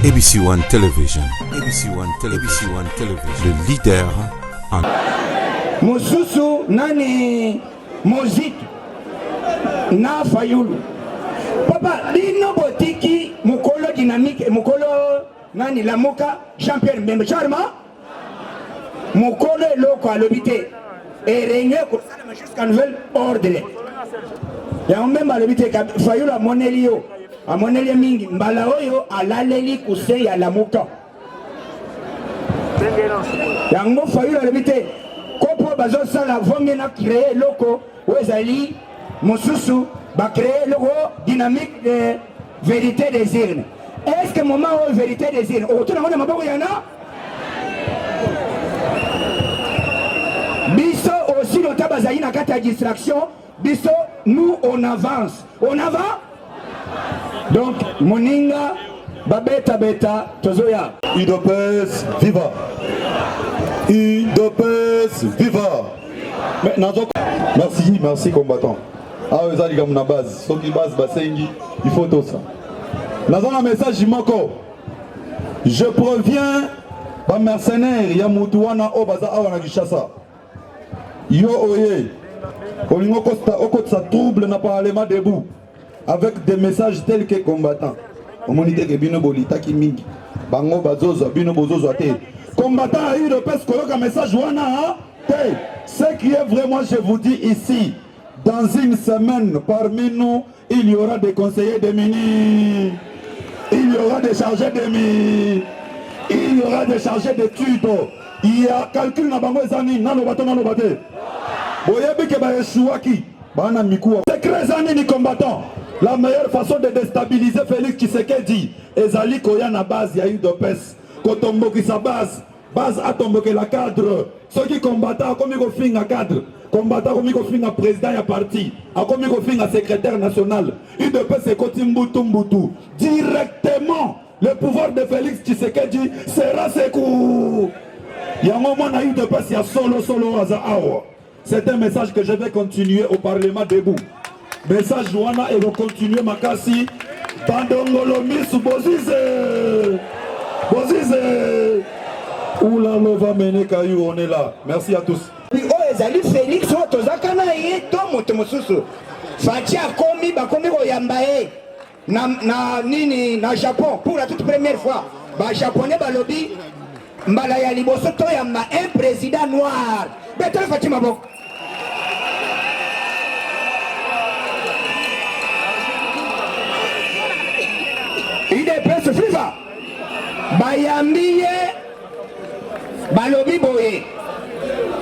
ABC One Television. ABC One Television. ABC One Television. Le leader en... Mususu nani Mozit na Fayulu. Papa, lino botiki mukolo dynamique mukolo nani Lamuka Jean-Pierre Mbembe Charma. Mukolo eloko alobite. Et réunion jusqu'à nouvel ordre. Ya même alobite Fayulu a monelio. A monelio mingi mbala oyo alaleli kuse ya Lamuka. Yango Fayulu alobite. Kopo bazo sala vomé na créer loko wezali Mosusu ba créer loko dynamique de vérité des urnes. Est-ce que moment où vérité des urnes autour na maboko yana biso aussi le tabazali na kata distraction biso nous on avance donc moninga babeta beta tozoya UDPS viva. UDPS viva. Merci combattant. Ah vous allez comme na base, ceux qui base basengi, il faut tout ça. Dans un message moko. Je proviens ba mercenaire ya mutuana o baza awana Kinshasa. Yo oye. Olingo kosta okotsa trouble na parlement debout avec des messages tels que combattant. Omonite ke bino bolita ki mingi. Bango bazozo bino bozozo ate. Combattant a eu le pèse un message wana. Ce qui est vraiment, je vous dis ici, dans une semaine, parmi nous, il y aura des conseillers de mini, il y aura des chargés de mini, il y aura des chargés de tuto. Il y a calcul na bango ezani nano bato. Boyebi ke ba eshuaki bana mikuwa. Secret zani ni combattant. La meilleure façon de déstabiliser Félix Tshisekedi ezali koya na base ya UDPS. Kotombo qui sa base a tombé la cadre. Ceux qui combattent a commis au fin à cadre. Combattant a commis au fin à président et à parti. A commis au fin à secrétaire national. Il devait se Mbutu. Directement, le pouvoir de Félix Tshisekedi sera secours. Il y a un moment où il devait y a solo Azaao. C'est un message que je vais continuer au Parlement debout. Message Joana et va continuer Makasi. Bandongolomi sous Bozize. Oula va mener Kayou, on est là. Merci à tous. Oh ezali Félix tozakana ye to moto mosusu. Fachi akomi bakomi oyambaye na nini na Japon pour la toute première fois. Ba japonais balobi mbala ya liboso to yamba un président noir. Betel Fachi maboko. Il est presse FIFA. Bayambiye balobi boye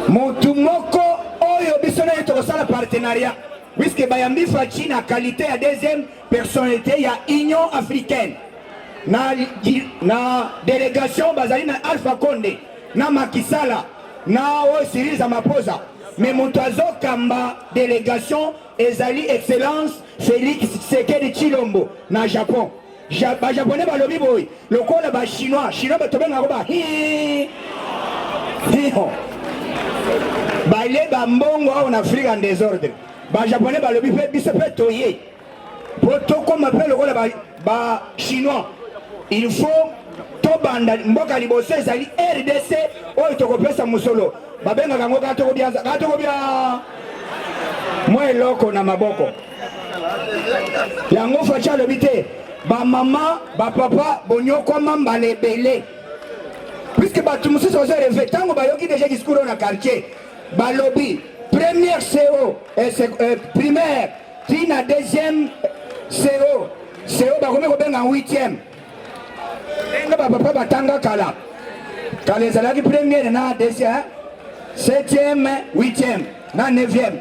mutu moko oyo bisona etokosala partenariat puisque bayambi Fachi na qualité ya deuxième personnalité ya Union africaine na délégation bazali na Alpha Condé na Macky Sall na o Cyril Ramaphosa mais mutu azokamba délégation ezali excellence Félix Tshisekedi Tshilombo na Japon. Ba japonais balobi boy lokola ba chinois batobenga ko ba baile ba mbongo en Afrique en désordre. Ba japonais balobi pe biso pe toye poto comme appelle lokola ba chinois il faut to banda mboka liboso ezali RDC oyo tokopesa musolo babenga kango gato ko bia moi eloko na maboko yango facha lobite ba maman, ba papa, bonyoko mamba lebele. Puisque ba tumusi sozo rêvé, tango ba yoki déjà discours na quartier. Ba lobby, première CO, primaire, tina deuxième CO ba komeko benga 8e. Enga ba papa batanga kala. Kala ezalaki première na deuxième, 7e, 8e, na 9e.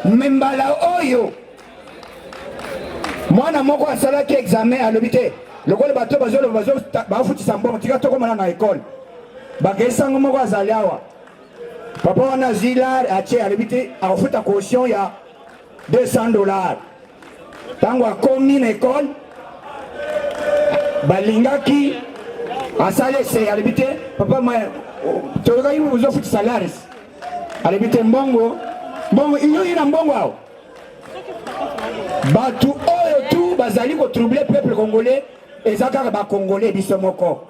Membala oyo mwana moko asalaki examen à l'hôpital. Le gars bato bafutisa mbongo tika toko mana na école. Bakesango moko azali awa. Papa wana zila atie à l'hôpital afuta caution ya $200. Tango akomi na école balingaki asale se à l'hôpital papa ma toka yibu uzofuta salaires. À l'hôpital mbongo iyo ina mbongo awo. Batu oyo tu bazali ko troubler peuple congolais ezaka ba congolais biso moko.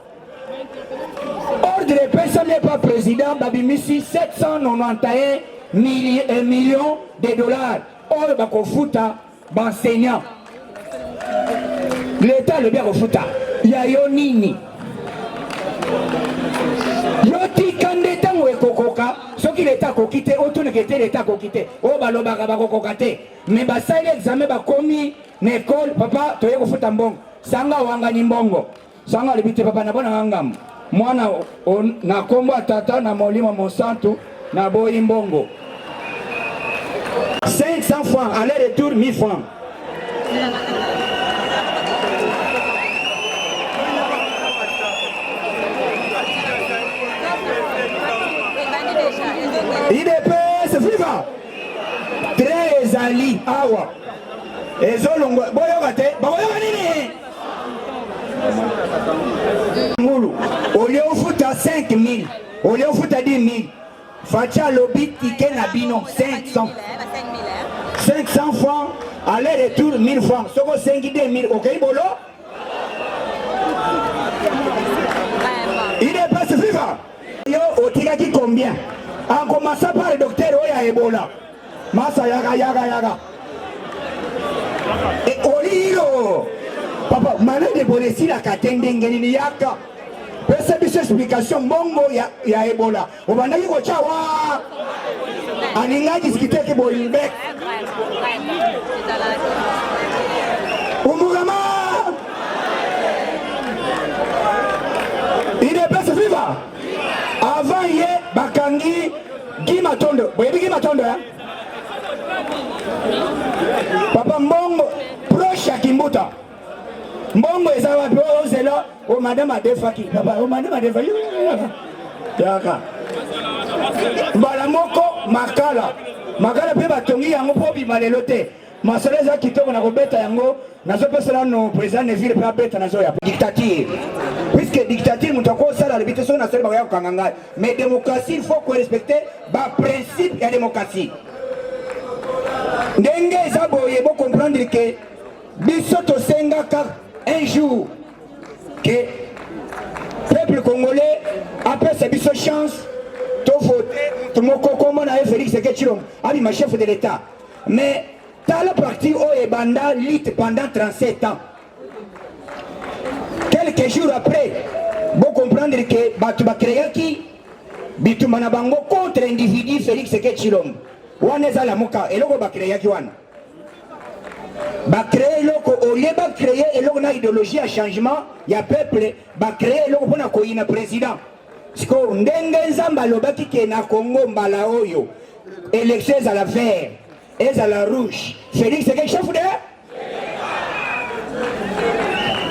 Ordre epesa n'est pas président babimisi 791 millions de dollars oyo bakofuta baenseignant. L'état le bien kofuta ya yo nini yo tikande ntango ekokoka soki l'état akoki te otuneke te l'état akoki te oyo balobaka bakokoka te me basali examen bakomi na ekole papa toye kofuta mbongo sanga wangani mbongo sanga alobi te papa nabonanga ngambo mwana na kombo ya tata na molimo monsantu na boyi mbongo 500 francs aller retour 1000 francs. IDPS viva très ezali awa ezolongo boyoka te bakoyoka nini ngulu olie ofuta 5000 olie ofuta 10000 facha lobi tike na bino 500 francs aller retour 1000 francs soko 5 2000 okei bolo IDPS viva yo otikaki combien en commençant par le docteur Oya Ebola. Massa yaga. Et Oliro. Papa, maintenant de Bolesi la katende ngeni yaka. Pesa biso explication bongo ya Ebola. Obandaki ko chawa. Aninga discuter ke bolimbe. Umugama. Il est pas viva. Avant hier, Bakangi, Guy Matondo. Vous voyez Guy Matondo, hein? Papa Mbongo, proche à Kimbuta. Mbongo est à la oh madame a défaki. Papa, oh madame a défaki. Yaka. Balamoko, Makala. Makala peut batongi yango pour bimalelote. Ma soeur est qui tombe na robeta yango. Nazo pesela no président ne ville pas bête nazo ya dictature. Puisque dictature mutako sala lebite so na sala ba ya kanganga. Mais démocratie il faut respecter ba principe ya démocratie. Ndenge ezabo yebo comprendre que biso to senga ka un jour que peuple congolais après c'est biso chance to voter to moko comme na Félix Sekechilom ami ma chef de l'état. Mais dans la partie où Ebanda lutte pendant 37 ans. Quelques jours après, vous comprendre que Batuba Kreyaki, Bitumana Bango contre l'individu Félix Sekechilom. Waneza la Moka, et l'on va créer Wan. Va créer l'oko, au lieu de créer et l'on a idéologie à changement, il y a peuple, va créer l'oko pour un président. Parce que Ndenge Zamba Lobaki qui est na Congo Mbalaoyo, élection à la vert. Et à la rouge. Félix, c'est quel chef de?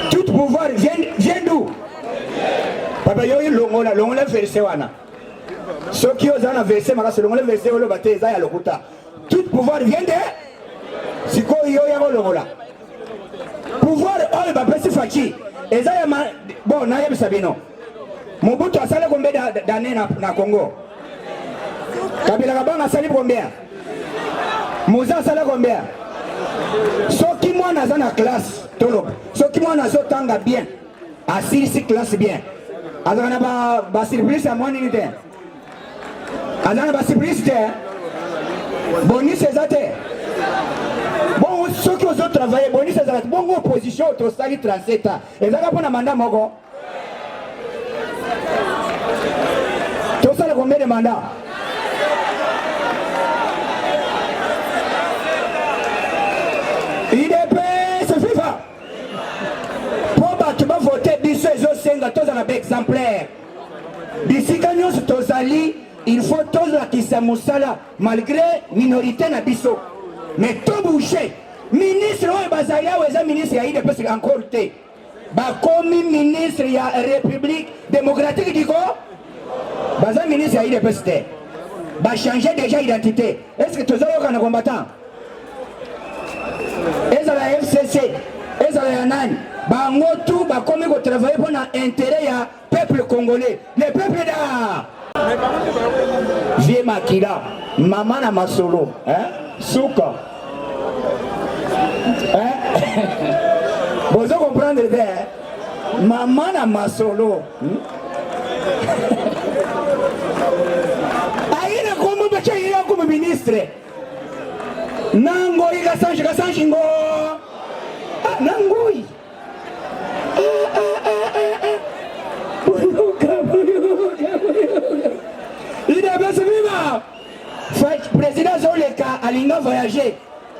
Tout pouvoir vient d'où? Papa, il y a eu l'ongle versé. Ceux qui osent en verser, c'est l'ongle versé au baptême à l'Okuta. Tout pouvoir vient de? C'est quoi il y a l'ongle? Pouvoir, oh, le baptême c'est Fachi. Et ça, bon, Nayem Sabino. Mon bout, tu as salé combien d'années dans Congo? Kabila Kabang a salé combien? Moussa sala combien? Soki moi na za na classe tolo. Soki moi na zo tanga bien. Assis si classe bien. Azana ba surprise à moi ni te. Azana ba surprise te. Boni sezate. Bon ceux qui ont travaillé boni sezate. Bon opposition to sali 37 ans. Ezaka pona mandat moko. To sala combien de mandats? IDPS FIFA. Pour tu vas voter biso ezo senga tous en exemplaire. D'ici quand tozali, il faut tous la kisa musala malgré minorité na biso. Mais tout boucher. Ministre ou bazalia ou eza ministre ya IDPS encore té. Ba komi ministre ya République démocratique diko. Baza ministre ya IDPS té. Ba changer déjà identité. Est-ce que tozayo kana combattant? Eza la FCC, eza la Yanani, bango tout ba komi ko travailler pour l'intérêt ya peuple congolais, le peuple da. Vie makila, maman na masolo, souka. Vous comprendre Maman na masolo. Aina como bacha ira como ministre. Nangoi gasanji ngo. Nangoi. Il est bien viva. Président Zoleka alinga voyager.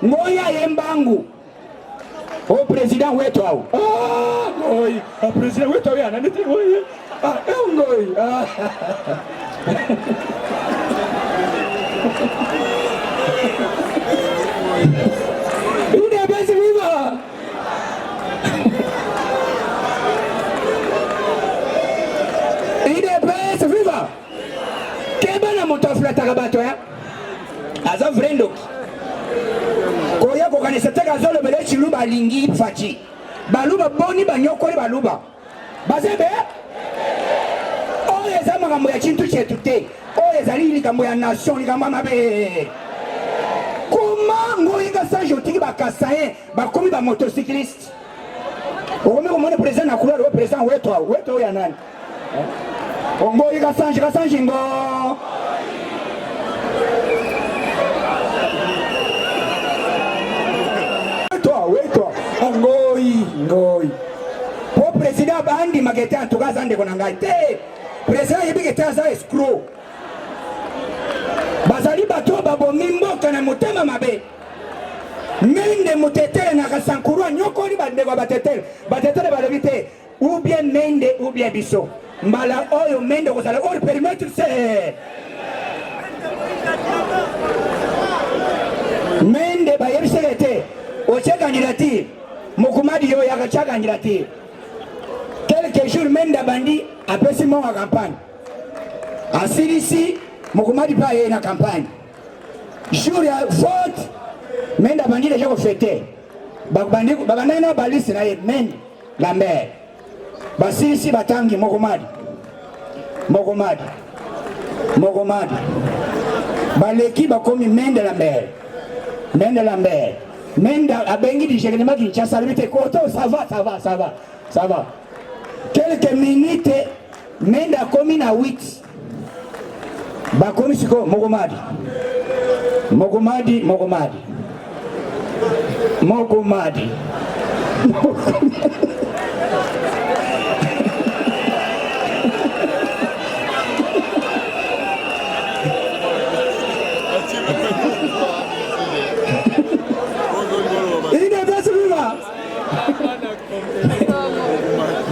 Ngoya yembangu. O président wetu au. Ngoi. Président wetu au yana niti ngoi. Ngoi. Il est bien viva. Il est bien viva. Kebana motofla takabato ya. Aza vrendo. Koya kokanisa teka zolo bele chiluba lingi fachi. Baluba boni banyokole baluba. Bazebe? Oye za makambo ya chintu chetu te. Oye za likambo ya nation likambo mabe. Comment ngoyi gasanji otiki bakasaye bakomi ba motocycliste. Okomi komone président na couleur o président weto ya nani? Ngoyi gasanji ngo. Ngoi. Po président bandi magete antuka zande konanga te. Président yebike za escroc. Bazali bato babomi mboka na motema mabe. Mende mutetere na kasankurwa nyoko li bandeko batetere. Batetere balobi te ou bien mende ou bien biso. Mbala oyo mende kozala or permettre c'est. Mende bayebisele te. Oche candidature. Mokumadi yo yakacha candidature. Quelques jours mende bandi apesi mo wa campagne. Asilisi Mokumadi pa ye na campagne. Jour ya vote mende bandi déjà ko fêter. Babandi babana balisi na ye mende la mère. Basilisi batangi Mokumadi. Baleki bakomi mende la mère. Menda abengi di gouvernement Kinshasa limite koto ça va. Quelques minutes menda komi na 8. Bakomi siko Mokomadi.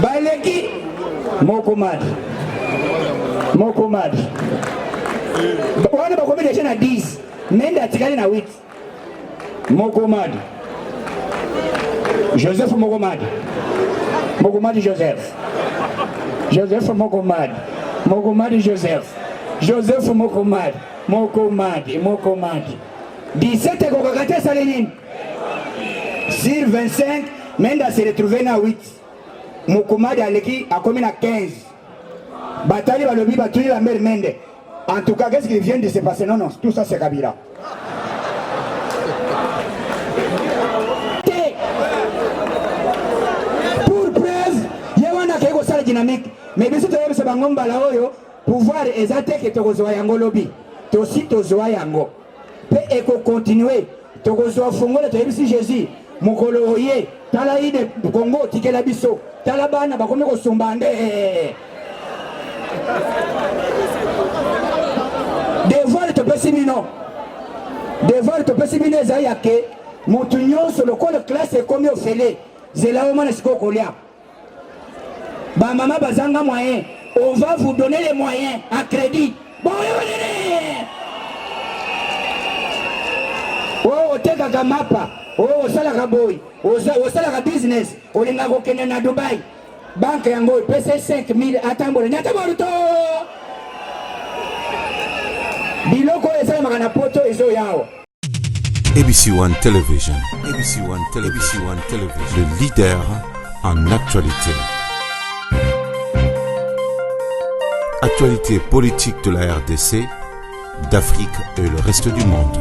Baleki Mokomadi. Wana bakomi déjà na 10. Mende atikali na 8. Mokomadi. Joseph Mokomadi. Joseph Mokomadi. Joseph Mokomadi. 17 kokakate salenini. Sur 25, Menda s'est retrouvé na 8. Mokomadi aleki a commis na 15. Batali balobi batuli la mère Mende. En tout cas, qu'est-ce qui vient de se passer? Non, tout ça c'est Kabila. Pour preuve, il y a un akego sala dynamique. Mais bien sûr, tu as bangomba la oyo pouvoir exacter que tokozoa yango lobby. Tosi tozoa yango. Pe eko continuer. Tokozoa fongola to yebisi Jésus. Mokolo oye tala ide Congo tikela biso. Tala bana bakomi ko sombande. Devoir te pessimino. Ezaya ke motu nyonso lokola classe ekomi ofele. Zela omana siko kolia. Ba maman bazanga moyen. On va vous donner les moyens à crédit. Bon, oh, teka gamapa. Oh, salaka boy. Oh, salaka business. Olinga kokende na Dubai. Banque yango pese 5000 atambole. Nyatamolo to. Biloko ezala makana poto ezo yao. ABC1 Television. ABC1 Television. Le leader en actualité. Actualité politique de la RDC, d'Afrique et le reste du monde.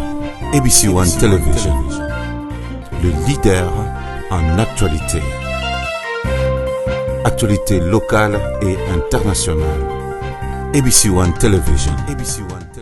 ABC1 Television. Le leader en actualité. Actualité locale et internationale. ABC One Television. ABC One.